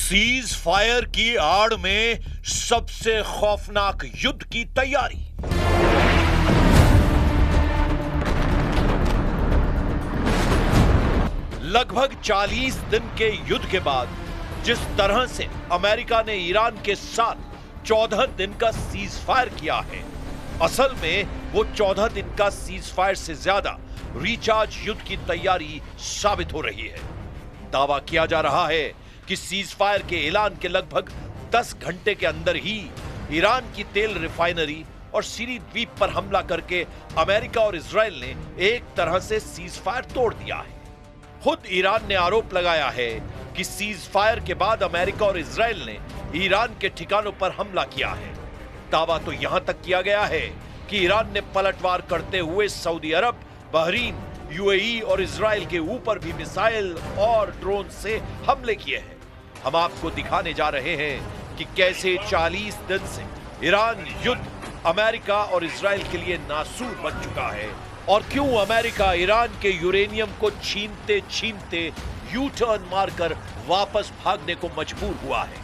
Cease fire की आड़ में सबसे खौफनाक युद्ध की तैयारी। लगभग 40 दिन के युद्ध के बाद जिस तरह से अमेरिका ने ईरान के साथ 14 दिन का सीज फायर किया है, असल में वो 14 दिन का सीज फायर से ज्यादा रिचार्ज युद्ध की तैयारी साबित हो रही है। दावा किया जा रहा है कि सीज फायर के ऐलान के लगभग 10 घंटे के अंदर ही ईरान की तेल रिफाइनरी और सीरी द्वीप पर हमला करके अमेरिका और इजराइल ने एक तरह से सीज फायर तोड़ दिया है। खुद ईरान ने आरोप लगाया है कि सीज फायर के बाद अमेरिका और इजराइल ने ईरान के ठिकानों पर हमला किया है। दावा तो यहां तक किया गया है कि ईरान ने पलटवार करते हुए सऊदी अरब, बहरीन, यूएई और इजराइल के ऊपर भी मिसाइल और ड्रोन से हमले किए हैं। हम आपको दिखाने जा रहे हैं कि कैसे 40 दिन से ईरान युद्ध अमेरिका और इजराइल के लिए नासूर बन चुका है और क्यों अमेरिका ईरान के यूरेनियम को छीनते छीनते यू टर्न मारकर वापस भागने को मजबूर हुआ है।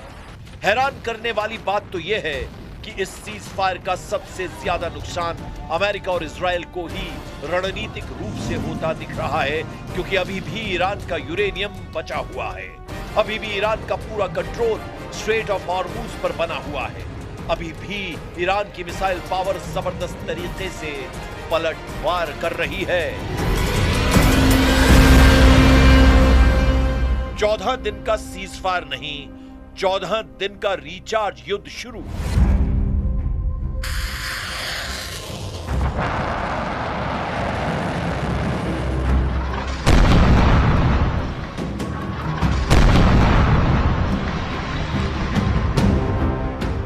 हैरान करने वाली बात तो यह है कि इस सीज फायर का सबसे ज्यादा नुकसान अमेरिका और इजराइल को ही रणनीतिक रूप से होता दिख रहा है, क्योंकि अभी भी ईरान का यूरेनियम बचा हुआ है। अभी भी ईरान का पूरा कंट्रोल स्ट्रेट ऑफ हॉर्मुज पर बना हुआ है। अभी भी ईरान की मिसाइल पावर जबरदस्त तरीके से पलटवार कर रही है। 14 दिन का सीज फायर नहीं, 14 दिन का रिचार्ज युद्ध शुरू।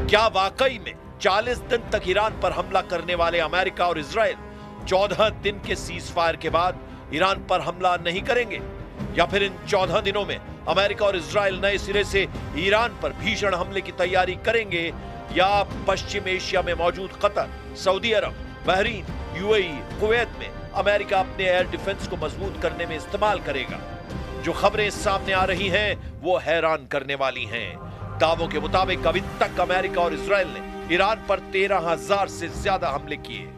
क्या वाकई में 40 दिन तक ईरान पर हमला करने वाले अमेरिका और इजराइल 14 दिन के सीज फायर के बाद ईरान पर हमला नहीं करेंगे, या फिर इन 14 दिनों में अमेरिका और इजराइल नए सिरे से ईरान पर भीषण हमले की तैयारी करेंगे, या पश्चिम एशिया में मौजूद कतर, सऊदी अरब, बहरीन, यूएई, कुवैत में अमेरिका अपने एयर डिफेंस को मजबूत करने में इस्तेमाल करेगा। जो खबरें सामने आ रही हैं वो हैरान करने वाली हैं। दावों के मुताबिक अभी तक अमेरिका और इजराइल ने ईरान पर 13,000 से ज्यादा हमले किए।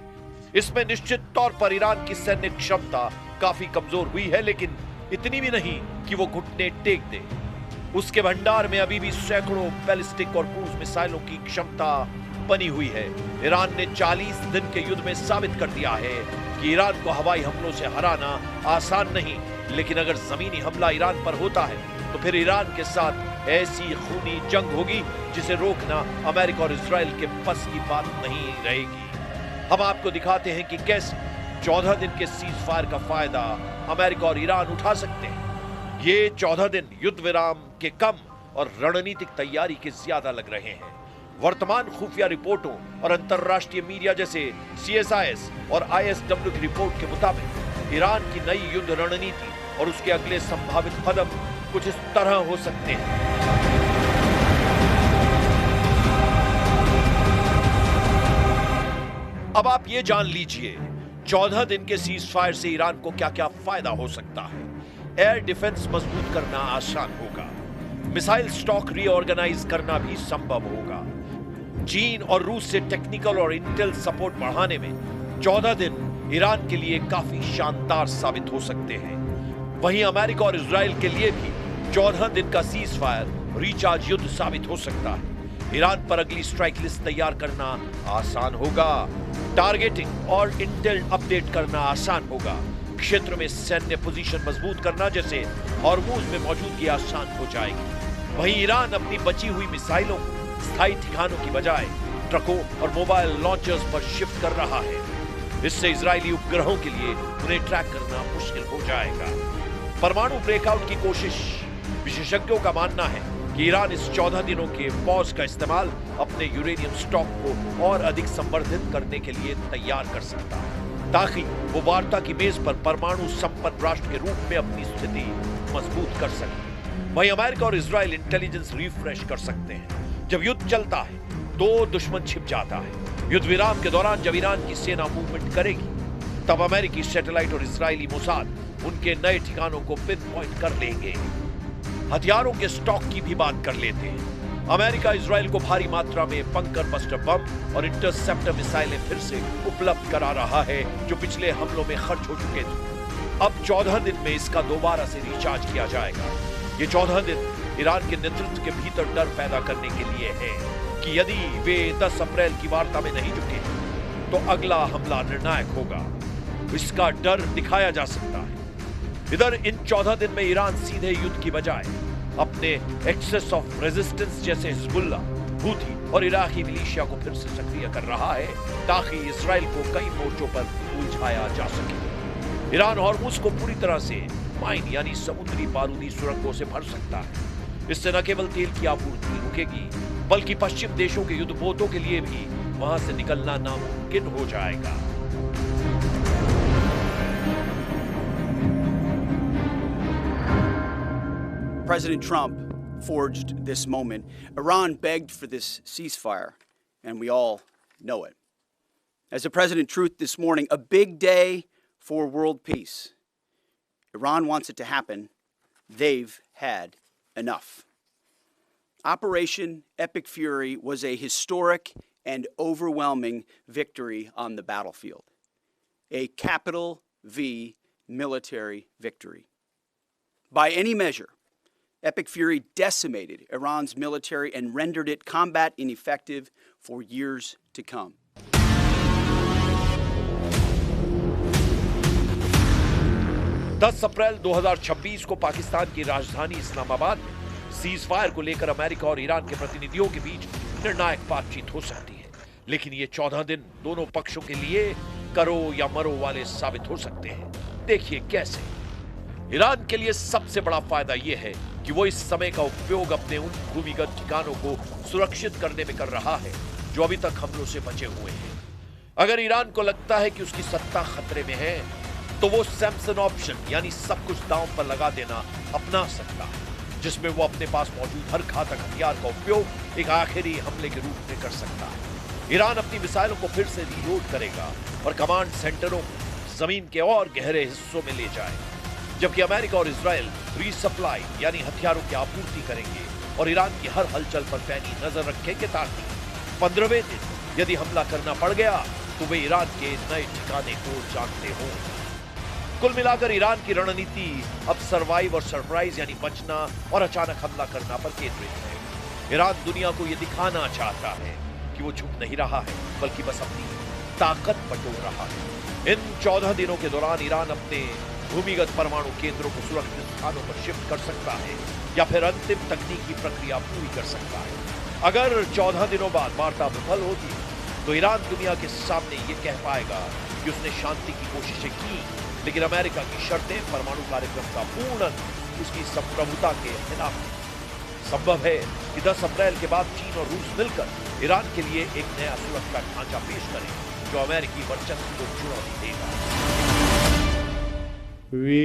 इसमें निश्चित तौर पर ईरान की सैन्य क्षमता काफी कमजोर हुई है, लेकिन इतनी भी नहीं कि वो घुटने टेक दे। उसके भंडार में अभी भी सैकड़ों बैलिस्टिक और क्रूज मिसाइलों की क्षमता बनी हुई है। ईरान ने 40 दिन के युद्ध में साबित कर दिया है कि ईरान को हवाई हमलों से हराना आसान नहीं, लेकिन अगर जमीनी हमला ईरान पर होता है तो फिर ईरान के साथ ऐसी खूनी जंग होगी जिसे रोकना अमेरिका और इजराइल के बस की बात नहीं रहेगी। हम आपको दिखाते हैं कि कैसे 14 दिन के सीज फायर का फायदा अमेरिका और ईरान उठा सकते हैं। ये 14 दिन युद्ध विराम के कम और रणनीतिक तैयारी के ज्यादा लग रहे हैं। वर्तमान खुफिया रिपोर्टों और अंतरराष्ट्रीय मीडिया जैसे CSIS और ISW की रिपोर्ट के मुताबिक ईरान की नई युद्ध रणनीति और उसके अगले संभावित कदम कुछ इस तरह हो सकते हैं। अब आप ये जान लीजिए 14 दिन के सीज फायर से ईरान को क्या क्या फायदा हो सकता है। एयर डिफेंस मजबूत करना आसान होगा, मिसाइल स्टॉक रीऑर्गेनाइज करना भी संभव होगा। चीन और रूस से टेक्निकल और इंटेल सपोर्ट बढ़ाने में 14 दिन ईरान के लिए काफी शानदार साबित हो सकते हैं। वहीं अमेरिका और इजराइल के लिए भी 14 दिन का सीज फायर रिचार्ज युद्ध साबित हो सकता है। ईरान पर अगली स्ट्राइक लिस्ट तैयार करना आसान होगा, टारगेटिंग और इंटेल अपडेट करना आसान होगा, क्षेत्र में सैन्य पोजीशन मजबूत करना जैसे हॉर्मुज में मौजूदगी आसान हो जाएगी। वहीं ईरान अपनी बची हुई मिसाइलों को स्थायी ठिकानों की बजाय ट्रकों और मोबाइल लॉन्चर्स पर शिफ्ट कर रहा है। इससे इजरायली उपग्रहों के लिए उन्हें ट्रैक करना मुश्किल हो जाएगा। परमाणु ब्रेकआउट की कोशिश, विशेषज्ञों का मानना है कि ईरान इस 14 दिनों के पॉज का इस्तेमाल अपने यूरेनियम स्टॉक को और अधिक संवर्धित करने के लिए तैयार कर सकता है, ताकि वो वार्ता की मेज पर परमाणु संपन्न राष्ट्र के रूप में अपनी स्थिति मजबूत कर सके। वहीं अमेरिका और इजराइल इंटेलिजेंस रिफ्रेश कर सकते हैं। जब युद्ध चलता है तो दुश्मन छिप जाता है। युद्ध विराम के दौरान जब ईरान की सेना मूवमेंट करेगी, तब अमेरिकी सैटेलाइट और इजरायली मोसाद उनके नए ठिकानों को पिन पॉइंट कर लेंगे। हथियारों के स्टॉक की भी बात कर लेते हैं। अमेरिका इजराइल को भारी मात्रा में बंकर बस्टर बम और इंटरसेप्टर मिसाइलें फिर से उपलब्ध करा रहा है, जो पिछले हमलों में खर्च हो चुके थे। अब 14 दिन में इसका दोबारा से रिचार्ज किया जाएगा। ये 14 दिन ईरान के नेतृत्व के भीतर डर पैदा करने के लिए है कि यदि वे 10 अप्रैल की वार्ता में नहीं जुटे तो अगला हमला निर्णायक होगा। इसका डर दिखाया जा सकता है। इधर इन 14 दिन में ईरान सीधे युद्ध की बजाय अपने एक्सेस ऑफ रेजिस्टेंस जैसे हिजबुल्ला, हूथी और इराकी मिलिशिया को फिर से सक्रिय कर रहा है, ताकि इजराइल को कई मोर्चों पर उलझाया जा सके। ईरान हॉर्मुज को पूरी तरह से माइन यानी समुद्री बारूदी सुरंगों से भर सकता है। इससे न केवल तेल की आपूर्ति रुकेगी, बल्कि पश्चिम देशों के युद्धपोतों के लिए भी वहां से निकलना नामुमकिन हो जाएगा। President Trump forged this moment. Iran begged for this ceasefire, and we all know it. As the President truth this morning, a big day for world peace. Iran wants it to happen. They've had enough. Operation Epic Fury was a historic and overwhelming victory on the battlefield. A capital V military victory. By any measure, Epic Fury decimated Iran's military and rendered it combat ineffective for years to come. दस अप्रैल 2026 को पाकिस्तान की राजधानी इस्लामाबाद में ceasefire को लेकर America और Iran के प्रतिनिधियों के बीच निर्णायक बातचीत हो सकती है। लेकिन ये 14 दिन दोनों पक्षों के लिए करो या मरो वाले साबित हो सकते हैं। देखिए कैसे। ईरान के लिए सबसे बड़ा फायदा यह है कि वो इस समय का उपयोग अपने उन भूमिगत ठिकानों को सुरक्षित करने में कर रहा है जो अभी तक हमलों से बचे हुए हैं। अगर ईरान को लगता है कि उसकी सत्ता खतरे में है, तो वो सैमसन ऑप्शन यानी सब कुछ दांव पर लगा देना अपना सकता है, जिसमें वो अपने पास मौजूद हर घातक हथियार का उपयोग एक आखिरी हमले के रूप में कर सकता है। ईरान अपनी मिसाइलों को फिर से रीलोड करेगा और कमांड सेंटरों को जमीन के और गहरे हिस्सों में ले जाएगा, जबकि अमेरिका और इजराइल रीसप्लाई यानी हथियारों की आपूर्ति करेंगे और ईरान की हर हलचल पर पैनी नजर रखेंगे, ताकि 15वें दिन यदि हमला करना पड़ गया तो वे ईरान के नए ठिकाने को जानते हों। कुल मिलाकर ईरान की रणनीति अब सर्वाइव और सरप्राइज यानी बचना और अचानक हमला करना पर केंद्रित है। ईरान दुनिया को यह दिखाना चाहता है कि वो झुक नहीं रहा है, बल्कि बस अपनी ताकत बटोर रहा है। इन 14 दिनों के दौरान ईरान अपने भूमिगत परमाणु केंद्रों को सुरक्षित स्थानों पर शिफ्ट कर सकता है या फिर अंतिम तकनीकी प्रक्रिया पूरी कर सकता है। अगर 14 दिनों बाद वार्ता विफल होती तो ईरान दुनिया के सामने ये कह पाएगा कि उसने शांति की कोशिशें की, लेकिन अमेरिका की शर्तें परमाणु कार्यक्रम का पूर्ण उसकी संप्रभुता के खिलाफ है। संभव है कि 10 अप्रैल के बाद चीन और रूस मिलकर ईरान के लिए एक नया सुरक्षा ढांचा पेश करें जो अमेरिकी वर्चस्व को चुनौती देगा। We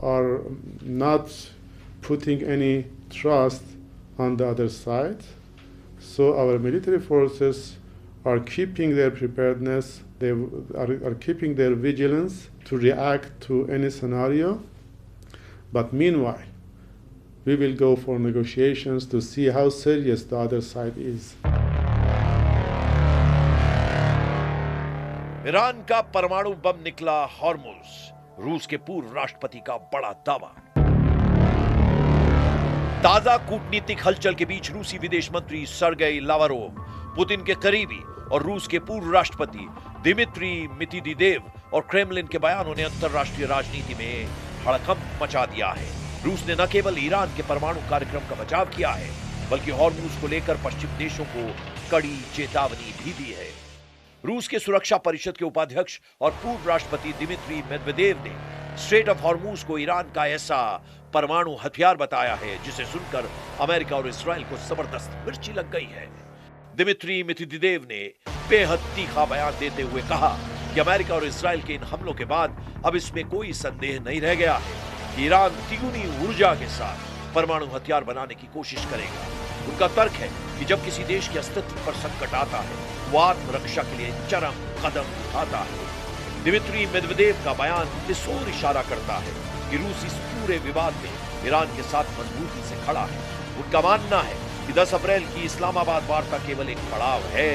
are not putting any trust on the other side, so our military forces are keeping their preparedness, they are keeping their vigilance to react to any scenario. But meanwhile, we will go for negotiations to see how serious the other side is. Iran का परमाणु बम निकला Hormuz, रूस के पूर्व राष्ट्रपति का बड़ा दावा। ताजा कूटनीतिक हलचल के बीच रूसी विदेश मंत्री सर्गेई लावरोव, पुतिन के करीबी और रूस के पूर्व राष्ट्रपति दिमित्री मेदवेदेव और क्रेमलिन के बयानों ने अंतरराष्ट्रीय राजनीति में हड़कंप मचा दिया है। रूस ने न केवल ईरान के परमाणु कार्यक्रम का बचाव किया है, बल्कि हॉर्मुज को लेकर पश्चिम देशों को कड़ी चेतावनी भी दी है। रूस के सुरक्षा परिषद के उपाध्यक्ष और पूर्व राष्ट्रपति दिमित्री मेदवेदेव ने स्ट्रेट ऑफ हॉर्मुज को ईरान का ऐसा परमाणु हथियार बताया है जिसे सुनकर अमेरिका और इजराइल को जबरदस्त मिर्ची लग गई है। दिमित्री मेदवेदेव ने बेहद तीखा बयान देते हुए कहा कि अमेरिका और इजराइल के इन हमलों के बाद अब इसमें कोई संदेह नहीं रह गया है कि ईरान तिगुनी ऊर्जा के साथ परमाणु हथियार बनाने की कोशिश करेगा। उनका तर्क है कि जब किसी देश के अस्तित्व पर संकट आता है, वो आत्मरक्षा के लिए चरम कदम उठाता है। दिमित्री मेदवेदेव का बयान इस ओर इशारा करता है कि रूस इस पूरे विवाद में ईरान के साथ मजबूती से खड़ा है। उनका मानना है कि 10 अप्रैल की इस्लामाबाद वार्ता केवल एक पड़ाव है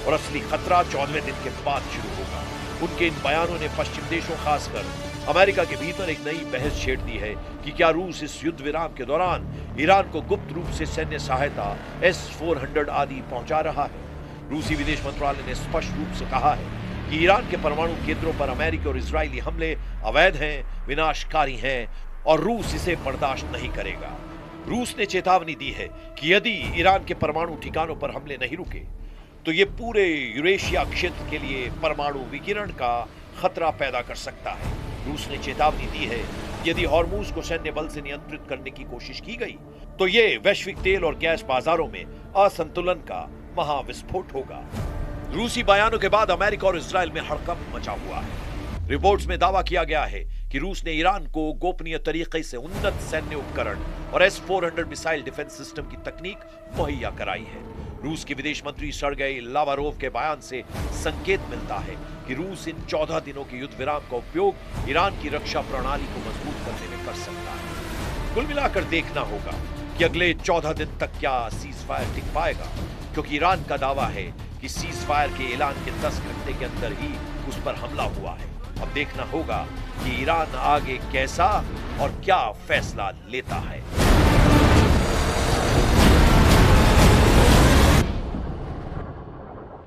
और असली खतरा 14वें दिन के बाद शुरू होगा। उनके इन बयानों ने पश्चिम देशों, खासकर अमेरिका के भीतर एक नई बहस छेड़ दी है कि क्या रूस इस युद्ध विराम के दौरान ईरान को गुप्त रूप से सैन्य सहायता S-400 आदि पहुंचा रहा है। रूसी विदेश मंत्रालय ने स्पष्ट रूप से कहा है कि ईरान के परमाणु केंद्रों पर अमेरिकी और इजरायली हमले अवैध हैं, विनाशकारी हैं और रूस इसे बर्दाश्त नहीं करेगा। रूस ने चेतावनी दी है कि यदि ईरान के परमाणु ठिकानों पर हमले नहीं रुके तो ये पूरे यूरेशिया क्षेत्र के लिए परमाणु विकिरण का खतरा पैदा कर सकता है। रूस ने चेतावनी दी है कि यदि हॉर्मुज को सैन्य बल से नियंत्रित करने की कोशिश की गई तो ये वैश्विक तेल और गैस बाजारों में असंतुलन का महाविस्फोट होगा। रूसी बयानों के बाद अमेरिका और इजरायल में हड़कंप मचा हुआ है। रिपोर्ट्स में दावा किया गया है कि रूस ने ईरान को गोपनीय तरीके से उन्नत सैन्य उपकरण और S-400 मिसाइल डिफेंस सिस्टम की तकनीक मुहैया कराई है। रूस के विदेश मंत्री सर्गेई लावारोव के बयान से संकेत मिलता है कि रूस इन 14 दिनों के युद्ध विराम का उपयोग ईरान की रक्षा प्रणाली को मजबूत करने में कर सकता है। कुल मिलाकर देखना होगा कि अगले 14 दिन तक क्या सीज फायर टिक पाएगा, क्योंकि ईरान का दावा है कि सीज फायर के ऐलान के 10 घंटे के अंदर ही उस पर हमला हुआ है। अब देखना होगा कि ईरान आगे कैसा और क्या फैसला लेता है।